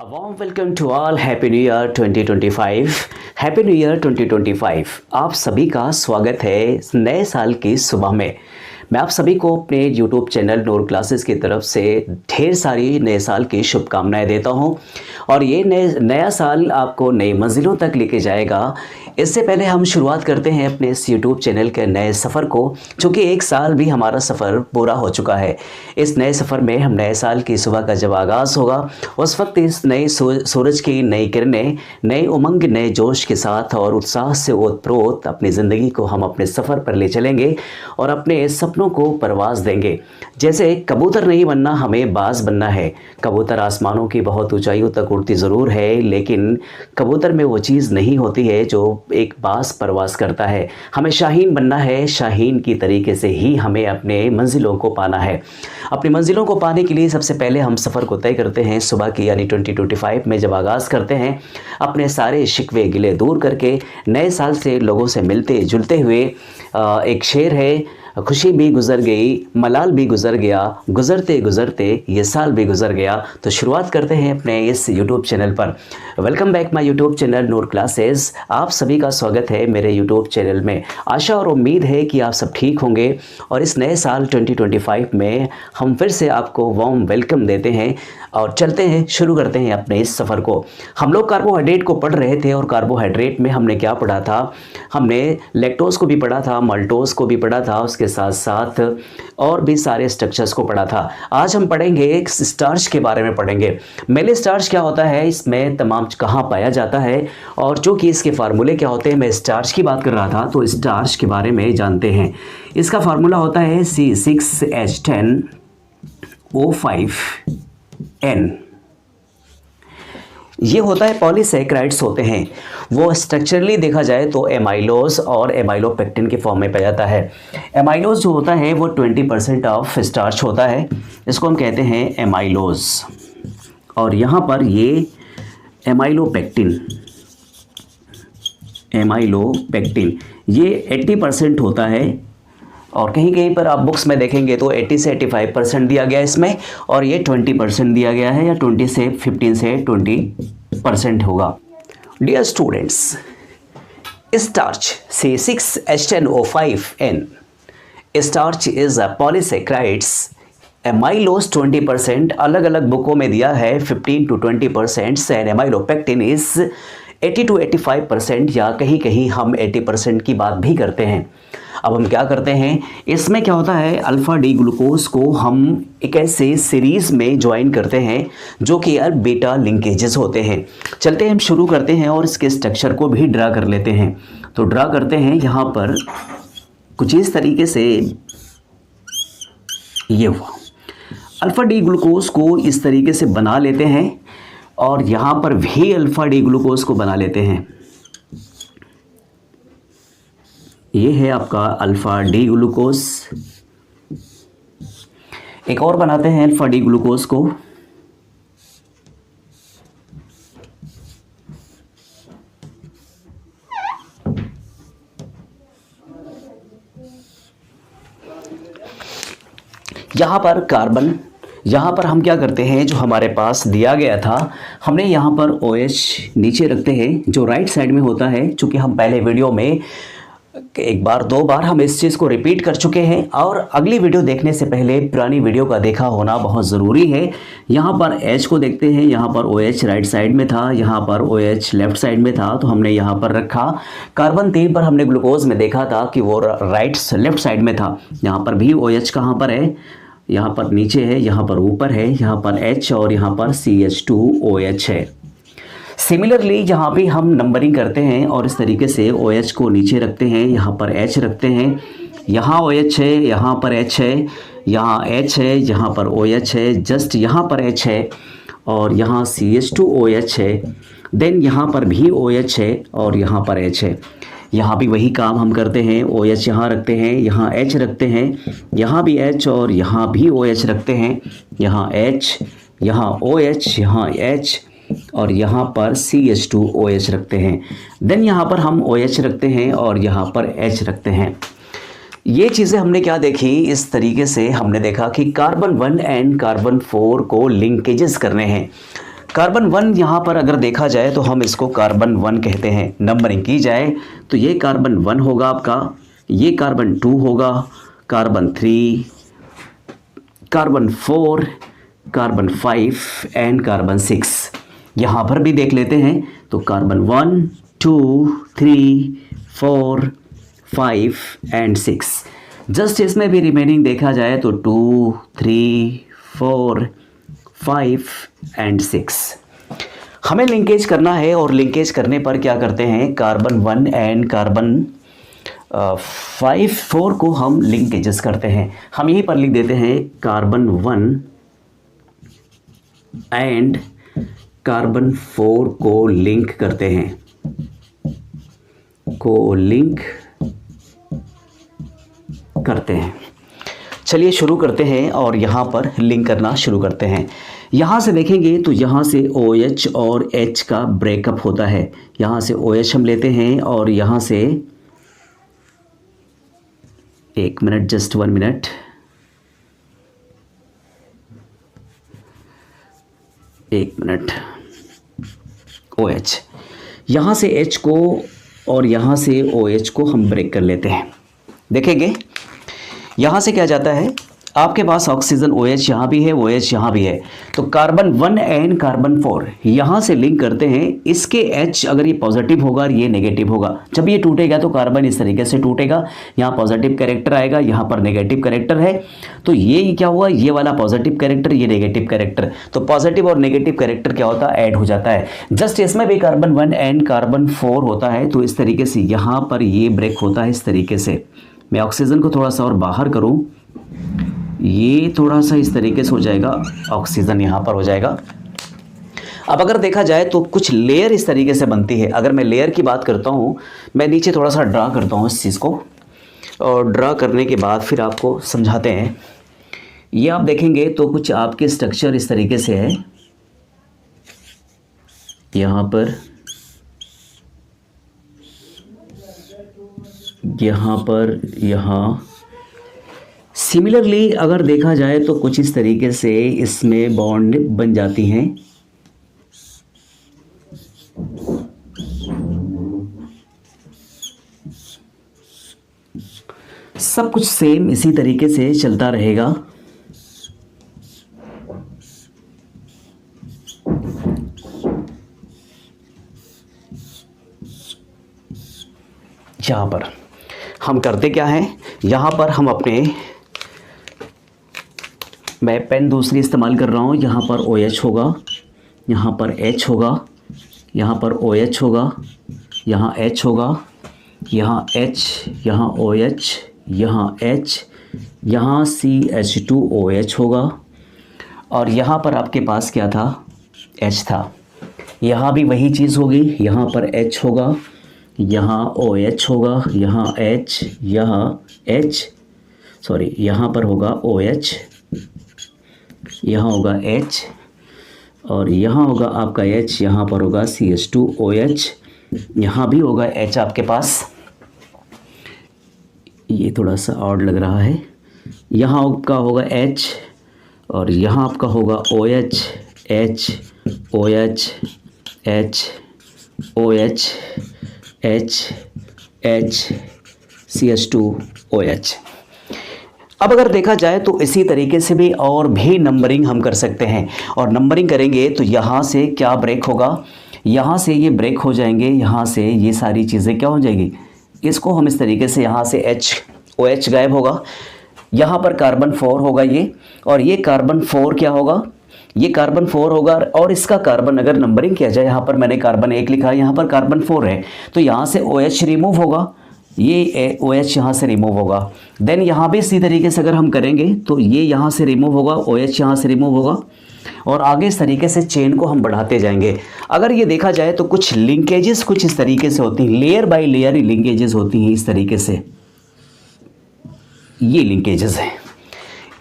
A warm welcome to all. Happy New Year 2025. Happy New Year 2025. आप सभी का स्वागत है इस नए साल की सुबह में। मैं आप सभी को अपने YouTube चैनल नूर क्लासेस की तरफ से ढेर सारी नए साल की शुभकामनाएं देता हूं और ये नया साल आपको नई मंजिलों तक लेके जाएगा। इससे पहले हम शुरुआत करते हैं अपने इस YouTube चैनल के नए सफ़र को, चूँकि एक साल भी हमारा सफ़र पूरा हो चुका है। इस नए सफ़र में हम नए साल की सुबह का जब आगाज़ होगा उस वक्त इस नए सूरज की नई किरणें, नए उमंग, नए जोश के साथ और उत्साह से ओतप्रोत अपनी ज़िंदगी को हम अपने सफ़र पर ले चलेंगे और अपने सपनों को परवाज़ देंगे। जैसे कबूतर नहीं बनना, हमें बाज बनना है। कबूतर आसमानों की बहुत ऊंचाइयों तक उड़ती ज़रूर है, लेकिन कबूतर में वो चीज़ नहीं होती है जो एक बाज परवाज़ करता है। हमें शाहीन बनना है, शाहीन की तरीके से ही हमें अपने मंजिलों को पाना है। अपनी मंजिलों को पाने के लिए सबसे पहले हम सफ़र को तय करते हैं सुबह की, यानी 2025 में जब आगाज़ करते हैं अपने सारे शिकवे गिले दूर करके नए साल से लोगों से मिलते जुलते हुए। एक शेर है, खुशी भी गुजर गई, मलाल भी गुजर गया, गुजरते गुजरते ये साल भी गुजर गया। तो शुरुआत करते हैं अपने इस YouTube चैनल पर। Welcome back my YouTube channel Noor classes. आप सभी का स्वागत है मेरे YouTube चैनल में। आशा और उम्मीद है कि आप सब ठीक होंगे और इस नए साल 2025 में हम फिर से आपको वार्म वेलकम देते हैं और चलते हैं, शुरू करते हैं अपने इस सफ़र को। हम लोग कार्बोहाइड्रेट को पढ़ रहे थे और कार्बोहाइड्रेट में हमने क्या पढ़ा था? हमने लैक्टोज को भी पढ़ा था, माल्टोज को भी पढ़ा था, उसके साथ साथ और भी सारे स्ट्रक्चर्स को पढ़ा था। आज हम पढ़ेंगे एक स्टार्च के बारे में पढ़ेंगे। मेले स्टार्च क्या होता है, इसमें तमाम कहाँ पाया जाता है और जो कि इसके फार्मूले क्या होते हैं। मैं स्टार्च की बात कर रहा था तो स्टार्च के बारे में जानते हैं। इसका फार्मूला होता है C6H10O5N। ये होता है पॉलीसैकेराइड्स होते हैं। वो स्ट्रक्चरली देखा जाए तो एमाइलोज और एमाइलोपेक्टिन के फॉर्म में पाया जाता है। एमाइलोज जो होता है वो 20% ऑफ स्टार्च होता है, इसको हम कहते हैं एमाइलोज। और यहाँ पर ये एमाइलोपेक्टिन ये 80% होता है और कहीं कहीं पर आप बुक्स में देखेंगे तो 80 से 85% दिया गया है इसमें, और ये 20% दिया गया है, या 20 से 15 से 20% होगा। Dear students, starch C6H10O5N starch is a polysaccharides. Amylose 20% अलग अलग बुकों में दिया है 15 to 20%, and amylopectin is 80 to 85%, या कहीं कहीं हम 80% की बात भी करते हैं। अब हम क्या करते हैं, इसमें क्या होता है, अल्फ़ा डी ग्लूकोज को हम एक ऐसे सीरीज़ में ज्वाइन करते हैं जो कि यार बीटा लिंकेजेस होते हैं। चलते हैं, हम शुरू करते हैं और इसके स्ट्रक्चर को भी ड्रा कर लेते हैं। तो ड्रा करते हैं यहाँ पर कुछ इस तरीके से। ये हुआ, अल्फ़ा डी ग्लूकोज को इस तरीके से बना लेते हैं और यहाँ पर भी अल्फ़ा डी ग्लूकोज को बना लेते हैं। ये है आपका अल्फ़ा डी ग्लूकोज। एक और बनाते हैं अल्फ़ा डी ग्लूकोज को। यहाँ पर कार्बन, यहाँ पर हम क्या करते हैं, जो हमारे पास दिया गया था हमने यहाँ पर OH नीचे रखते हैं जो राइट साइड में होता है। चूँकि हम पहले वीडियो में एक बार दो बार हम इस चीज़ को रिपीट कर चुके हैं और अगली वीडियो देखने से पहले पुरानी वीडियो का देखा होना बहुत ज़रूरी है। यहाँ पर H को देखते हैं, यहाँ पर OH राइट साइड में था, यहाँ पर OH लेफ्ट साइड में था, तो हमने यहाँ पर रखा। कार्बन 3 पर हमने ग्लूकोज में देखा था कि वो राइट लेफ्ट साइड में था। यहाँ पर भी OH कहाँ पर है, यहाँ पर नीचे है, यहाँ पर ऊपर है, यहाँ पर H और यहाँ पर CH2OH है। सिमिलरली यहाँ भी हम नंबरिंग करते हैं और इस तरीके से OH को नीचे रखते हैं, यहाँ पर H रखते हैं, यहाँ OH है, यहाँ पर H है, यहाँ H है, यहाँ पर OH है, जस्ट यहाँ पर H है और यहाँ CH2OH है। देन यहाँ पर भी OH है और यहाँ पर H है। यहाँ भी वही काम हम करते हैं, OH यहाँ रखते हैं, यहाँ H रखते हैं, यहाँ भी H और यहाँ भी OH रखते हैं, यहाँ H, यहाँ OH, यहाँ H और यहाँ पर CH2OH रखते हैं। देन यहाँ पर हम OH रखते हैं और यहाँ पर H रखते हैं। ये चीज़ें हमने क्या देखी, इस तरीके से हमने देखा कि कार्बन 1 एंड कार्बन 4 को लिंकेजेस करने हैं। कार्बन 1 यहाँ पर अगर देखा जाए तो हम इसको कार्बन 1 कहते हैं। नंबरिंग की जाए तो ये कार्बन 1 होगा आपका, ये कार्बन 2 होगा, carbon 3, carbon 4, carbon 5 and carbon 6। यहाँ पर भी देख लेते हैं तो कार्बन 1, 2, 3, 4, 5 एंड 6। जस्ट इसमें भी रिमेनिंग देखा जाए तो 2, 3, 4, 5 एंड 6। हमें लिंकेज करना है और लिंकेज करने पर क्या करते हैं, कार्बन 1 एंड कार्बन 4 को हम लिंकेजेस करते हैं। हम यहीं पर लिख देते हैं कार्बन 1 एंड कार्बन 4 को लिंक करते हैं, को लिंक करते हैं। चलिए शुरू करते हैं और यहाँ पर लिंक करना शुरू करते हैं। यहाँ से देखेंगे तो यहाँ से OH और H का ब्रेकअप होता है। यहाँ से OH हम लेते हैं और यहाँ से 1 मिनट, जस्ट 1 मिनट, OH, यहाँ से H को और यहाँ से OH को हम ब्रेक कर लेते हैं। देखेंगे यहाँ से क्या जाता है, आपके पास ऑक्सीजन OH यहाँ भी है, OH यहाँ भी है, तो कार्बन 1 एंड कार्बन 4 यहाँ से लिंक करते हैं। इसके H अगर ये पॉजिटिव होगा और ये नेगेटिव होगा, जब ये टूटेगा तो कार्बन इस तरीके से टूटेगा, यहाँ पॉजिटिव कैरेक्टर आएगा, यहाँ पर नेगेटिव कैरेक्टर है, तो ये क्या हुआ, ये वाला पॉजिटिव कैरेक्टर, ये नेगेटिव कैरेक्टर, तो पॉजिटिव और नेगेटिव कैरेक्टर क्या होता है, ऐड हो जाता है। जस्ट इसमें भी कार्बन 1 एंड कार्बन 4 होता है, तो इस तरीके से यहाँ पर ये ब्रेक होता है इस तरीके से। मैं ऑक्सीजन को थोड़ा सा और बाहर करूं, ये थोड़ा सा इस तरीके से हो जाएगा, ऑक्सीजन यहाँ पर हो जाएगा। अब अगर देखा जाए तो कुछ लेयर इस तरीके से बनती है। अगर मैं लेयर की बात करता हूँ, मैं नीचे थोड़ा सा ड्रा करता हूँ इस चीज़ को, और ड्रा करने के बाद फिर आपको समझाते हैं। ये आप देखेंगे तो कुछ आपके स्ट्रक्चर इस तरीके से है, यहाँ पर, यहाँ पर, यहाँ। सिमिलरली अगर देखा जाए तो कुछ इस तरीके से इसमें बॉन्ड बन जाती हैं। सब कुछ सेम इसी तरीके से चलता रहेगा। यहाँ पर हम करते क्या हैं, यहाँ पर हम अपने, मैं पेन दूसरी इस्तेमाल कर रहा हूँ, यहाँ पर OH होगा, यहाँ पर H होगा, यहाँ पर OH होगा, यहाँ H होगा, यहाँ H, यहाँ OH, यहाँ H, यहाँ CH2OH होगा, और यहाँ पर आपके पास क्या था, H था। यहाँ भी वही चीज़ होगी, यहाँ पर H होगा, यहाँ OH होगा, यहाँ H, यहाँ H, सॉरी यहाँ पर होगा OH, यहाँ होगा H, और यहाँ होगा आपका H, यहाँ पर होगा CH2OH, यहाँ भी होगा H आपके पास। ये थोड़ा सा ऑड लग रहा है। यहाँ आपका होगा H, और यहाँ आपका होगा OH, H, OH, H, OH, H, H, CH2OH। अब अगर देखा जाए तो इसी तरीके से भी और भी नंबरिंग हम कर सकते हैं, और नंबरिंग करेंगे तो यहाँ से क्या ब्रेक होगा, यहाँ से ये ब्रेक हो जाएंगे, यहाँ से ये सारी चीज़ें क्या हो जाएगी, इसको हम इस तरीके से, यहाँ से OH गायब होगा, यहाँ पर कार्बन 4 होगा ये, और ये कार्बन 4 क्या होगा, ये कार्बन 4 होगा, और इसका कार्बन अगर नंबरिंग किया जाए, यहाँ पर मैंने कार्बन 1 लिखा है, यहाँ पर कार्बन 4 है, तो यहाँ से OH रिमूव होगा, ये OH यहाँ से रिमूव होगा। देन यहाँ भी इसी तरीके से अगर हम करेंगे तो ये यहाँ से रिमूव होगा, OH यहाँ से रिमूव होगा, और आगे इस तरीके से चेन को हम बढ़ाते जाएंगे। अगर ये देखा जाए तो कुछ लिंकेजेस कुछ इस तरीके से होती हैं, लेयर बाय लेयर लिंकेजेस होती हैं इस तरीके से, ये लिंकेजेस हैं।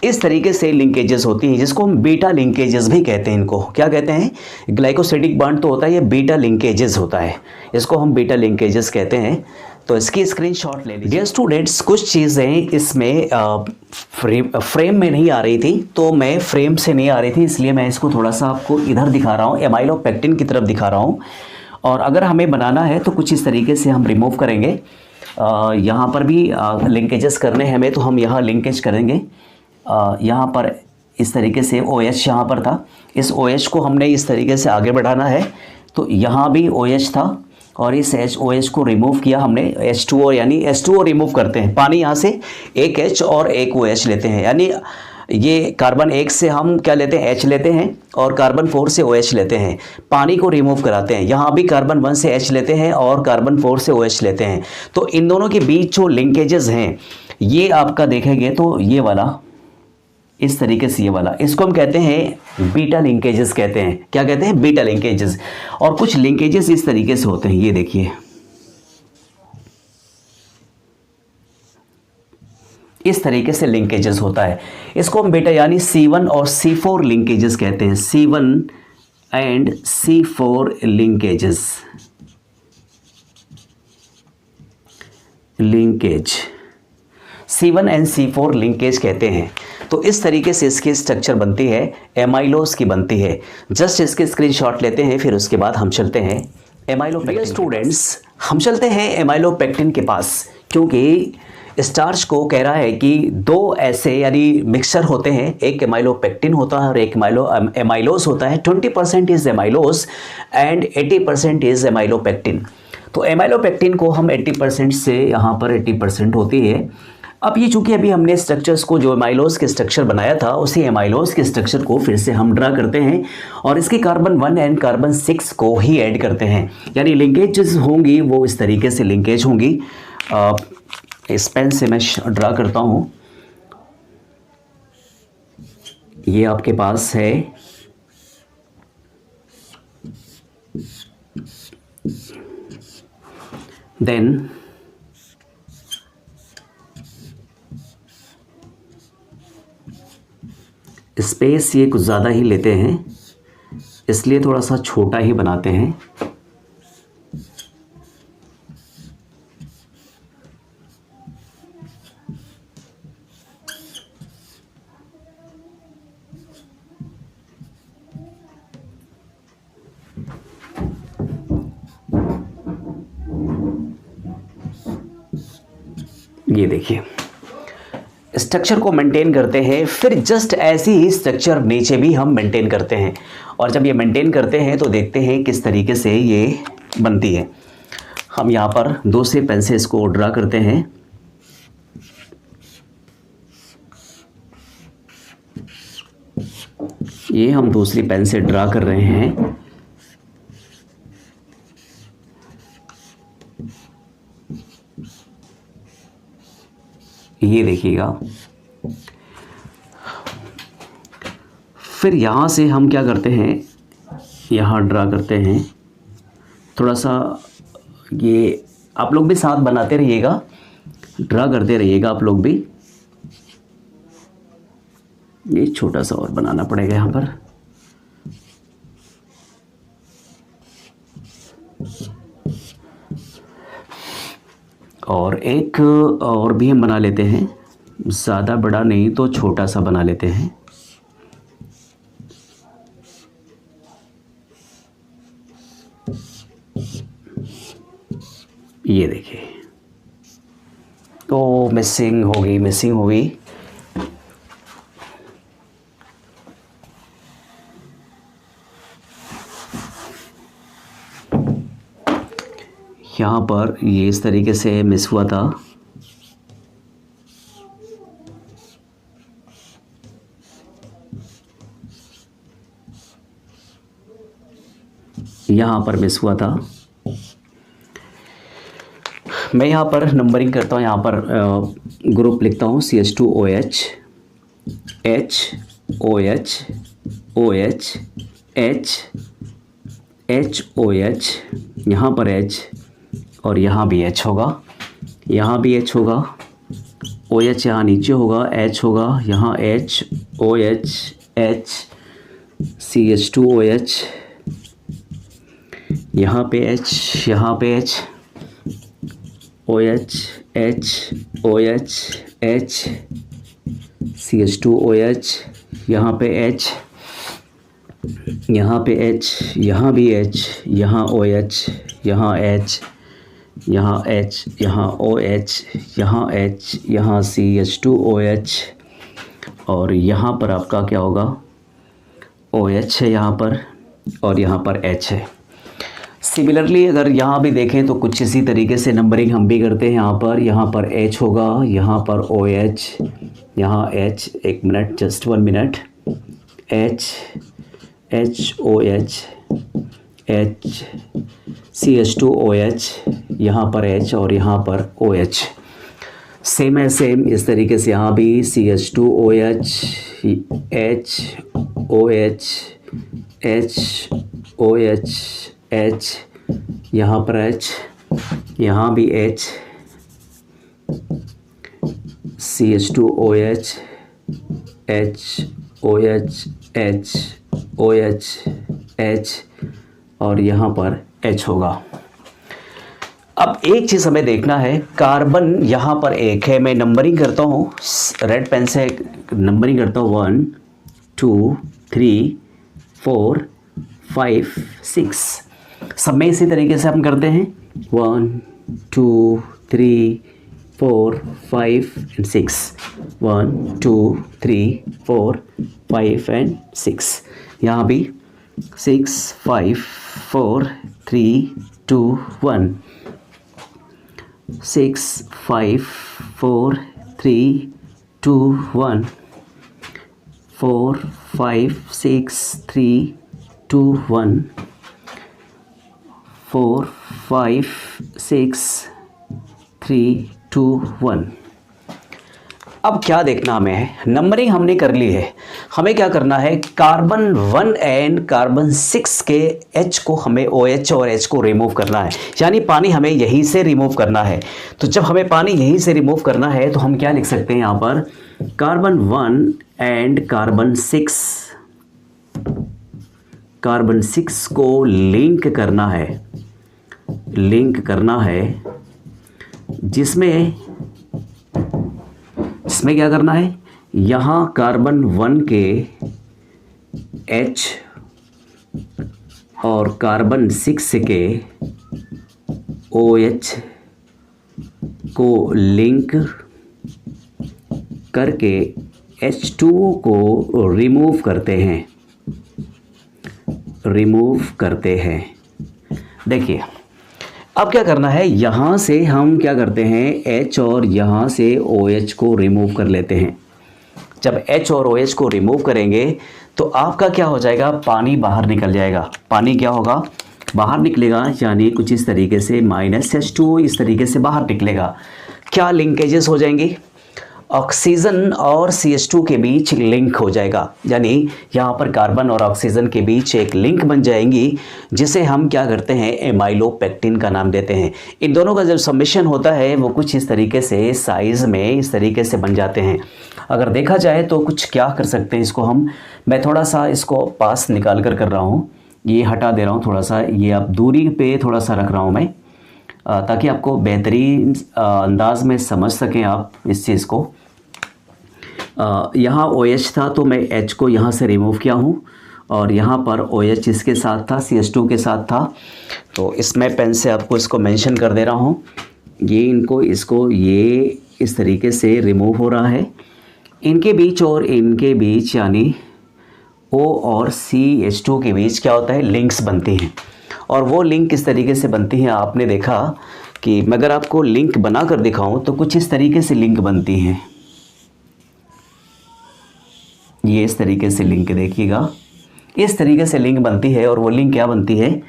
इस तरीके से लिंकेजेस होती हैं, जिसको हम बीटा लिंकेजेस भी कहते हैं। इनको क्या कहते हैं? ग्लाइकोसिडिक बॉन्ड तो होता है, ये बीटा लिंकेजेस होता है, इसको हम बीटा लिंकेजेस कहते हैं। तो इसकी स्क्रीनशॉट ले लीजिए। डियर स्टूडेंट्स, कुछ चीज़ें इसमें फ्रेम में नहीं आ रही थी, तो मैं फ्रेम से नहीं आ रही थी, इसलिए मैं इसको थोड़ा सा आपको इधर दिखा रहा हूँ, एमाइलोपेक्टिन की तरफ दिखा रहा हूँ। और अगर हमें बनाना है तो कुछ इस तरीके से हम रिमूव करेंगे। यहाँ पर भी लिंकेजेस करने हैं हमें, तो हम यहाँ लिंकेज करेंगे। यहाँ पर इस तरीके से OH यहाँ पर था, इस OH को हमने इस तरीके से आगे बढ़ाना है। तो यहाँ भी OH था और इस OH को रिमूव किया हमने, H2O, यानी H2O रिमूव करते हैं। पानी यहाँ से एक H और एक OH लेते हैं, यानी ये कार्बन 1 से हम क्या लेते हैं? H लेते हैं, और कार्बन 4 से OH लेते हैं, पानी को रिमूव कराते हैं। यहाँ भी कार्बन 1 से H लेते हैं और कार्बन 4 से OH लेते हैं। तो इन दोनों के बीच जो लिंकेजेस हैं, ये आपका देखेंगे तो ये वाला इस तरीके से, ये वाला, इसको हम कहते हैं बीटा लिंकेजेस कहते हैं। क्या कहते हैं? Beta linkages. और कुछ लिंकेजेस इस तरीके से होते हैं, ये देखिए, इस तरीके से लिंकेजेस होता है। इसको हम बीटा यानी C1 और C4 लिंकेजेस कहते हैं। C1 and C4 linkages, linkage, C1 and C4 linkage कहते हैं। तो इस तरीके से इसकी स्ट्रक्चर बनती है, एमाइलोस की बनती है। जस्ट इसके स्क्रीनशॉट लेते हैं, फिर उसके बाद हम चलते हैं एमाइलोपेक्टिन। स्टूडेंट्स, हम चलते हैं एमाइलोपेक्टिन के पास, क्योंकि स्टार्च को कह रहा है कि दो ऐसे यानी मिक्सचर होते हैं, एक एमाइलोपेक्टिन होता है और एक एमाइलोस होता है। 20% इज एमाइलोस एंड 80% इज एमाइलोपेक्टिन। तो एमाइलोपेक्टिन को हम 80% से, यहाँ पर 80% होती है। अब ये चूंकि अभी हमने स्ट्रक्चर्स को, जो एमाइलोस के स्ट्रक्चर बनाया था, उसी एमाइलोस के स्ट्रक्चर को फिर से हम ड्रा करते हैं और इसके कार्बन 1 एंड कार्बन 6 को ही ऐड करते हैं। यानी लिंकेजेस होंगी वो इस तरीके से लिंकेज होंगी। इस पेन से मैं ड्रा करता हूँ। ये आपके पास है देन स्पेस ये कुछ ज़्यादा ही लेते हैं, इसलिए थोड़ा सा छोटा ही बनाते हैं। ये देखिए, स्ट्रक्चर को मेंटेन करते हैं, फिर जस्ट ऐसी ही स्ट्रक्चर नीचे भी हम मेंटेन करते हैं। और जब ये मेंटेन करते हैं तो देखते हैं किस तरीके से ये बनती है। हम यहाँ पर दूसरे पेन से इसको ड्रा करते हैं। ये हम दूसरी पेन से ड्रा कर रहे हैं। ये देखिएगा, फिर यहाँ से हम क्या करते हैं, यहाँ ड्रा करते हैं थोड़ा सा। ये आप लोग भी साथ बनाते रहिएगा, ड्रा करते रहिएगा आप लोग भी। ये छोटा सा और बनाना पड़ेगा यहाँ पर। और एक और भी हम बना लेते हैं, ज़्यादा बड़ा नहीं तो छोटा सा बना लेते हैं। ये देखिए, तो मिसिंग हो गई। यहाँ पर ये इस तरीके से मिस हुआ था। यहाँ पर मिस हुआ था। मैं यहाँ पर नंबरिंग करता हूँ, यहाँ पर ग्रुप लिखता हूँ CH2OH, HOH, OH, HOH, यहाँ पर H और यहाँ भी H होगा, यहाँ भी H होगा OH यहाँ नीचे होगा, H होगा यहाँ, H OH H CH2OH, यहाँ पे H, यहाँ पे H OH H OH H CH2OH, यहाँ पे H, यहाँ पे H, यहाँ भी H, यहाँ OH, यहाँ H, यहाँ H, यहाँ OH, यहाँ H, यहाँ CH2OH, और यहाँ पर आपका क्या होगा, OH है यहाँ पर, और यहाँ पर H है। सिमिलरली अगर यहाँ भी देखें तो कुछ इसी तरीके से नंबरिंग हम भी करते हैं। यहाँ पर H होगा, यहाँ पर OH, यहाँ H, एक minute, just 1 minute, H OH H CH2OH, यहाँ पर H और यहाँ पर OH। सेम है, सेम इस तरीके से यहाँ भी CH2OH H OH H OH H, यहाँ पर H, यहाँ भी H CH2OH H OH H OH H, और यहाँ पर H होगा। अब एक चीज़ हमें देखना है, कार्बन यहाँ पर एक है, मैं नंबरिंग करता हूँ, रेड पेन से नंबरिंग करता हूँ, 1 2 3 4 5 6, सब में इसी तरीके से हम करते हैं, 1 2 3 4 5 and 6, 1 2 3 4 5 and 6, यहाँ भी 6 5 4 3 2 1, 6 5 4 3 2 1, 4 5 6 3 2 1, 4 5 6 3 2 1। अब क्या देखना हमें है, नंबरिंग हमने कर ली है, हमें क्या करना है, कार्बन 1 एंड कार्बन 6 के H को हमें OH और H को रिमूव करना है, यानी पानी हमें यहीं से रिमूव करना है। तो जब हमें पानी यहीं से रिमूव करना है तो हम क्या लिख सकते हैं, यहाँ पर कार्बन 1 एंड कार्बन 6 को लिंक करना है, जिसमें क्या करना है, यहाँ कार्बन 1 के H और कार्बन 6 के OH को लिंक करके H2O को रिमूव करते हैं। देखिए अब क्या करना है, यहाँ से हम क्या करते हैं, H और यहाँ से OH को रिमूव कर लेते हैं। जब H और OH को रिमूव करेंगे तो आपका क्या हो जाएगा, पानी बाहर निकल जाएगा। पानी क्या होगा, बाहर निकलेगा, यानी कुछ इस तरीके से -H2O इस तरीके से बाहर निकलेगा। क्या लिंकेजेस हो जाएंगी, ऑक्सीजन और CH2 के बीच लिंक हो जाएगा, यानी यहाँ पर कार्बन और ऑक्सीजन के बीच एक लिंक बन जाएंगी, जिसे हम क्या करते हैं, एमाइलोपेक्टिन का नाम देते हैं। इन दोनों का जब सम्मिश्रण होता है वो कुछ इस तरीके से साइज़ में इस तरीके से बन जाते हैं। अगर देखा जाए तो कुछ क्या कर सकते हैं, इसको मैं थोड़ा सा इसको पास निकाल कर रहा हूँ, ये हटा दे रहा हूँ थोड़ा सा, ये अब दूरी पे थोड़ा सा रख रहा हूँ मैं, ताकि आपको बेहतरीन अंदाज में समझ सकें आप इस चीज़ को। यहाँ OH था तो मैं H को यहाँ से रिमूव किया हूँ, और यहाँ पर OH इसके साथ था, CH2 के साथ था, तो इसमें पेन से आपको इसको मेंशन कर दे रहा हूँ। ये इस तरीके से रिमूव हो रहा है। इनके बीच और इनके बीच, यानी O और CH2 के बीच क्या होता है, लिंक्स बनती हैं। और वो लिंक किस तरीके से बनती हैं, आपने देखा कि मैं अगर आपको लिंक बना कर दिखाऊँ तो कुछ इस तरीके से लिंक बनती हैं। ये इस तरीके से लिंक देखिएगा, इस तरीके से लिंक बनती है। और वो लिंक क्या बनती है,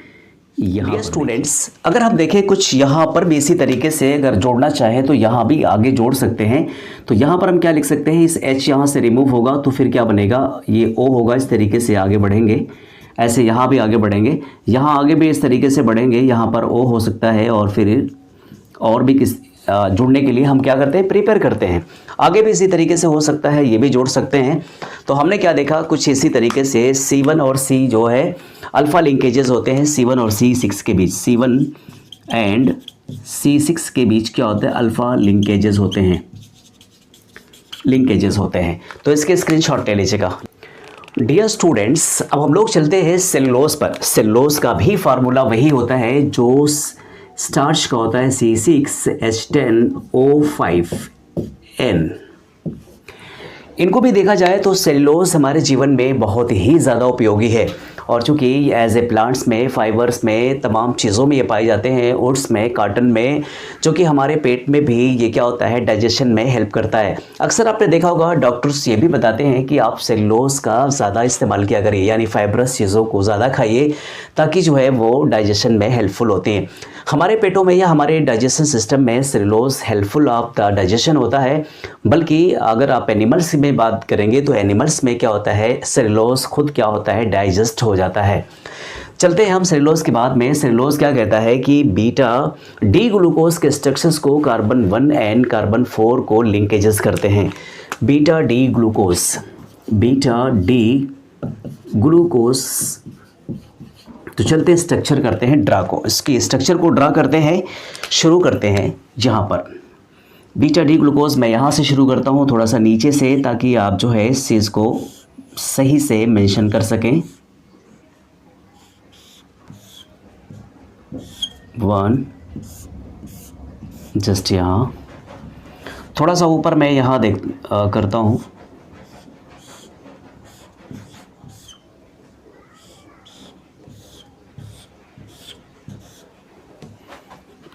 यहाँ स्टूडेंट्स अगर हम देखें कुछ यहाँ पर भी इसी तरीके से अगर जोड़ना चाहें तो यहाँ भी आगे जोड़ सकते हैं। तो यहाँ पर हम क्या लिख सकते हैं, इस H यहाँ से रिमूव होगा तो फिर क्या बनेगा, ये O होगा, इस तरीके से आगे बढ़ेंगे, ऐसे यहाँ भी आगे बढ़ेंगे, यहाँ आगे भी इस तरीके से बढ़ेंगे, यहाँ पर O हो सकता है, और फिर और भी जुड़ने के लिए हम क्या करते हैं, प्रिपेयर करते हैं। आगे भी इसी तरीके से हो सकता है, ये भी जोड़ सकते हैं। तो हमने क्या देखा, कुछ इसी तरीके से C1 और C जो है अल्फ़ा लिंकेजेस होते हैं C1 और C6 के बीच। C1 एंड C6 के बीच क्या होता है, अल्फ़ा लिंकेजेस होते हैं। तो इसके स्क्रीनशॉट ले लीजिएगा। डियर स्टूडेंट्स, अब हम लोग चलते हैं सेलुलोज पर। सेलुलोज का भी फार्मूला वही होता है जो स्टार्च का होता है, C6H10O5N। इनको भी देखा जाए तो सेलुलोज हमारे जीवन में बहुत ही ज़्यादा उपयोगी है, और चूँकि एज ए प्लांट्स में, फाइबर्स में, तमाम चीज़ों में ये पाए जाते हैं, ओट्स में, कॉटन में, जो कि हमारे पेट में भी ये क्या होता है, डाइजेशन में हेल्प करता है। अक्सर आपने देखा होगा डॉक्टर्स ये भी बताते हैं कि आप सेलुलोज का ज़्यादा इस्तेमाल किया करिए, यानी फाइबरस चीज़ों को ज़्यादा खाइए, ताकि जो है वो डाइजेशन में हेल्पफुल होती हैं। हमारे पेटों में या हमारे डाइजेशन सिस्टम में cellulose helpful of the digestion होता है। बल्कि अगर आप एनिमल्स में बात करेंगे तो एनिमल्स में क्या होता है, सेलुलोज खुद क्या होता है, डाइजेस्ट हो जाता है। चलते हैं हम सेलुलोज के बाद में। सेलुलोज क्या कहता है कि बीटा डी ग्लूकोज के स्ट्रक्चर्स को कार्बन 1 एंड कार्बन 4 को लिंकेजेस करते हैं। Beta D glucose. तो चलते हैं स्ट्रक्चर करते हैं ड्रा को, इसकी स्ट्रक्चर को ड्रा करते हैं। शुरू करते हैं यहाँ पर बीटा डी ग्लूकोज। मैं यहाँ से शुरू करता हूँ थोड़ा सा नीचे से, ताकि आप जो है इस चीज़ को सही से मेंशन कर सकें। 1 जस्ट यहाँ थोड़ा सा ऊपर मैं यहाँ करता हूँ।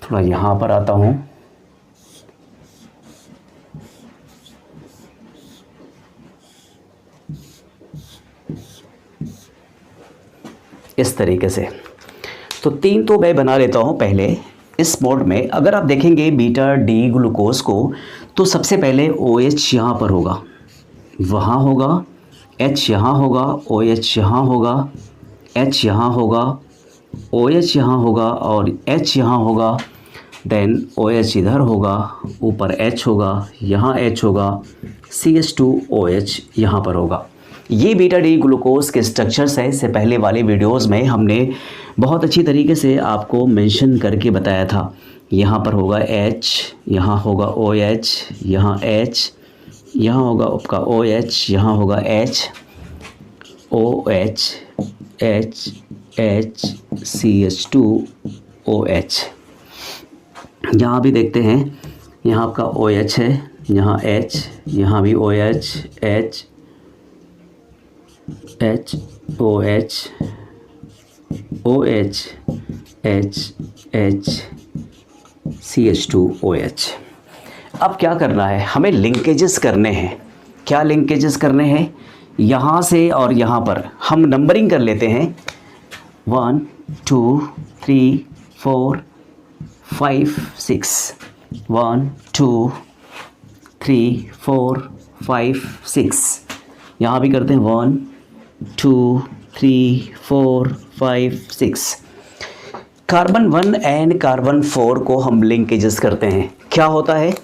थोड़ा यहाँ पर आता हूँ। इस तरीके से तो 3 तो मैं बना लेता हूँ पहले इस मोड में। अगर आप देखेंगे बीटा डी ग्लूकोज को, तो सबसे पहले OH यहाँ पर होगा, वहाँ होगा, H यहाँ होगा, OH यहाँ होगा, H यहाँ होगा, OH यहाँ होगा और H यहाँ होगा। देन OH इधर होगा, ऊपर H होगा, यहाँ H होगा, CH2OH यहाँ पर होगा। ये बीटा डी ग्लूकोज के स्ट्रक्चर्स है। इससे पहले वाले वीडियोस में हमने बहुत अच्छी तरीके से आपको मेंशन करके बताया था। यहाँ पर होगा H, यहाँ होगा OH, यहाँ H, यहाँ होगा आपका OH, यहाँ होगा H, OH, H, H, CH2OH। यहाँ भी देखते हैं, यहाँ आपका OH है, यहाँ H, यहाँ भी OH, H, H, OH, OH, H, H, CH2OH। अब क्या करना है, हमें लिंकेजेस करने हैं। क्या लिंकेजेस करने हैं, यहाँ से और यहाँ पर हम नंबरिंग कर लेते हैं। 1 2 3 4 5 6 1 2 3 4 5 6। यहाँ भी करते हैं 1 2 3 4 5 6। कार्बन 1 एंड कार्बन 4 को हम लिंकेजेस करते हैं। क्या होता है,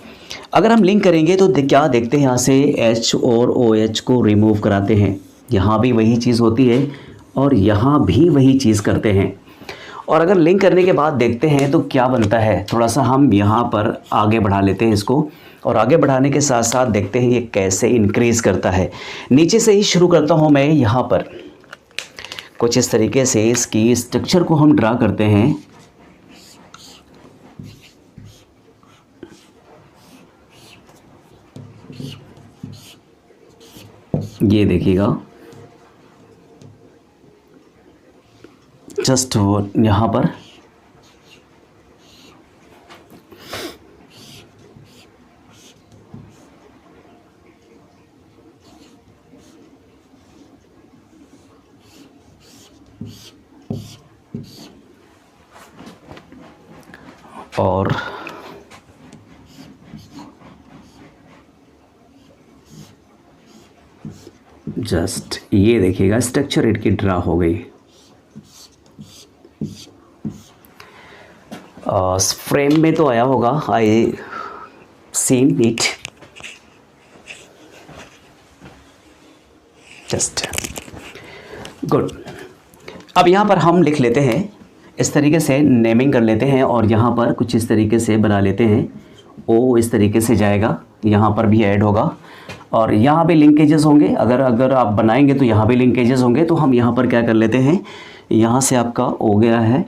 अगर हम लिंक करेंगे तो क्या देखते हैं, यहाँ से H और OH को रिमूव कराते हैं। यहाँ भी वही चीज़ होती है और यहाँ भी वही चीज़ करते हैं। और अगर लिंक करने के बाद देखते हैं तो क्या बनता है, थोड़ा सा हम यहाँ पर आगे बढ़ा लेते हैं इसको, और आगे बढ़ाने के साथ साथ देखते हैं ये कैसे इंक्रीज़ करता है। नीचे से ही शुरू करता हूँ मैं। यहाँ पर कुछ इस तरीके से इसकी स्ट्रक्चर को हम ड्रा करते हैं। ये देखिएगा, जस्ट यहाँ पर और जस्ट ये देखिएगा स्ट्रक्चर इनकी ड्रा हो गई। फ्रेम में तो आया होगा, I seen it just good. अब यहाँ पर हम लिख लेते हैं, इस तरीके से नेमिंग कर लेते हैं और यहाँ पर कुछ इस तरीके से बना लेते हैं। ओ इस तरीके से जाएगा, यहाँ पर भी ऐड होगा और यहाँ भी लिंकेजेस होंगे। अगर आप बनाएंगे तो यहाँ भी लिंकेजेस होंगे। तो हम यहाँ पर क्या कर लेते हैं, यहाँ से आपका ओ गया है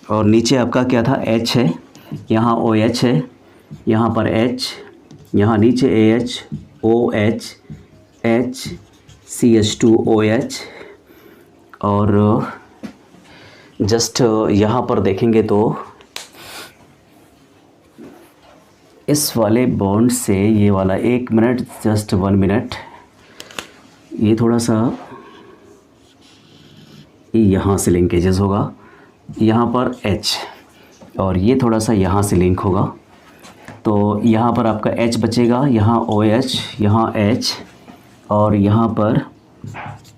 और नीचे आपका क्या था, एच है, यहाँ ओ एच है, यहाँ पर एच, यहाँ नीचे A H, O H, H, CH2OH और जस्ट यहाँ पर देखेंगे तो इस वाले बॉन्ड से ये वाला 1 मिनट, जस्ट 1 मिनट, ये थोड़ा सा यहाँ से लिंकेजेस होगा, यहाँ पर H और ये थोड़ा सा यहाँ से लिंक होगा। तो यहाँ पर आपका H बचेगा, यहाँ OH, यहाँ H और यहाँ पर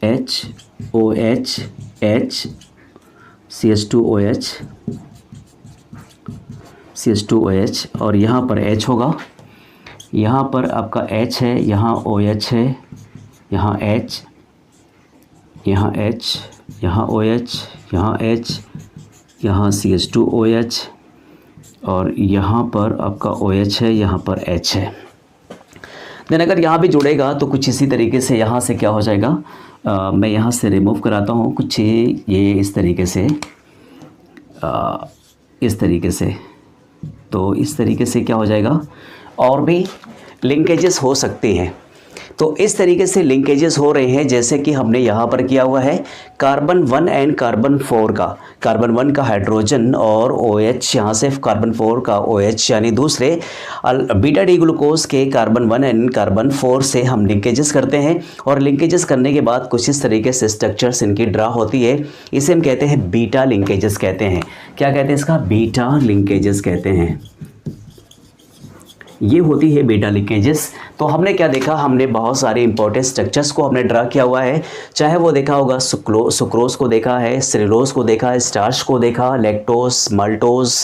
H, OH, H, CH2OH, CH2OH और यहाँ पर H होगा। यहाँ पर आपका H है, यहाँ OH है, यहाँ H, यहाँ H, यहाँ OH, यहाँ H, यहाँ CH2OH और यहाँ पर आपका OH है, यहाँ पर H है। देन अगर यहाँ भी जुड़ेगा तो कुछ इसी तरीके से यहाँ से क्या हो जाएगा, मैं यहाँ से रिमूव कराता हूँ कुछ ये इस तरीके से, इस तरीके से। तो इस तरीके से क्या हो जाएगा, और भी लिंकेजेस हो सकते हैं। तो इस तरीके से लिंकेजेस हो रहे हैं, जैसे कि हमने यहाँ पर किया हुआ है कार्बन 1 एंड कार्बन 4 का, कार्बन 1 का हाइड्रोजन और OH, यहाँ से कार्बन 4 का OH, यानी दूसरे बीटा डी ग्लूकोज के कार्बन 1 एंड कार्बन 4 से हम लिंकेजेस करते हैं। और लिंकेजेस करने के बाद कुछ इस तरीके से स्ट्रक्चर्स इनकी ड्रा होती है। इसे हम कहते हैं बीटा लिंकेजेस कहते हैं। क्या कहते हैं इसका, बीटा लिंकेजेस कहते हैं। ये होती है बीटा लिंकेजेस। तो हमने क्या देखा, हमने बहुत सारे इंपॉर्टेंट स्ट्रक्चर्स को हमने ड्रा किया हुआ है। चाहे वो देखा होगा सुक्रोज को देखा है, सेलुलोज को देखा है, स्टार्च को देखा, लैक्टोज, माल्टोज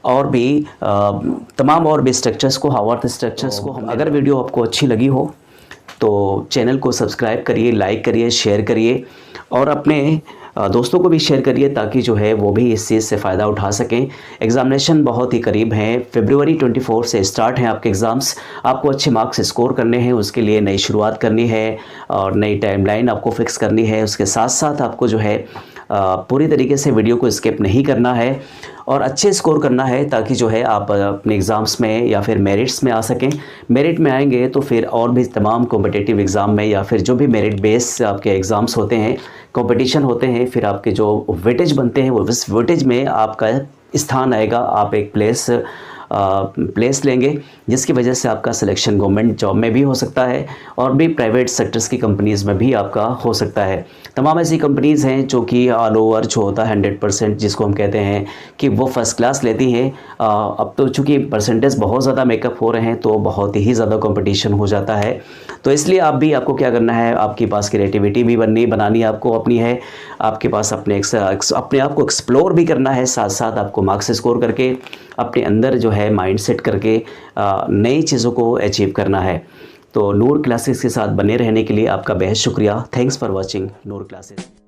और भी तमाम और भी स्ट्रक्चर्स को, हार्वर्थ स्ट्रक्चर्स को। अगर वीडियो आपको अच्छी लगी हो तो चैनल को सब्सक्राइब करिए, लाइक करिए, शेयर करिए और अपने दोस्तों को भी शेयर करिए, ताकि जो है वो भी इस चीज़ से फ़ायदा उठा सकें। एग्ज़ामिनेशन बहुत ही करीब हैं, फरवरी 24 से स्टार्ट हैं आपके एग्ज़ाम्स। आपको अच्छे मार्क्स स्कोर करने हैं, उसके लिए नई शुरुआत करनी है और नई टाइमलाइन आपको फिक्स करनी है। उसके साथ साथ आपको जो है पूरी तरीके से वीडियो को स्किप नहीं करना है और अच्छे स्कोर करना है, ताकि जो है आप अपने एग्ज़ाम्स में या फिर मेरिट्स में आ सकें। मेरिट में आएंगे तो फिर और भी तमाम कॉम्पिटिटिव एग्ज़ाम में या फिर जो भी मेरिट बेस आपके एग्ज़ाम्स होते हैं, कंपटीशन होते हैं, फिर आपके जो वेटेज बनते हैं वो इस वेटेज में आपका स्थान आएगा। आप एक प्लेस लेंगे, जिसकी वजह से आपका सिलेक्शन गवर्नमेंट जॉब में भी हो सकता है और भी प्राइवेट सेक्टर्स की कंपनीज़ में भी आपका हो सकता है। तमाम ऐसी कंपनीज़ हैं जो कि ऑल ओवर जो होता है 100%, जिसको हम कहते हैं कि वो फर्स्ट क्लास लेती हैं। अब तो चूँकि परसेंटेज बहुत ज़्यादा मेकअप हो रहे हैं तो बहुत ही ज़्यादा कंपटीशन हो जाता है। तो इसलिए आपको क्या करना है, आपके पास क्रिएटिविटी भी बनानी आपको अपनी है, आपके पास अपने आप को एक्सप्लोर भी करना है, साथ साथ आपको मार्क्स स्कोर करके अपने अंदर जो है माइंड सेट करके नई चीज़ों को अचीव करना है। तो नूर क्लासेस के साथ बने रहने के लिए आपका बेहद शुक्रिया। Thanks for watching Noor classes.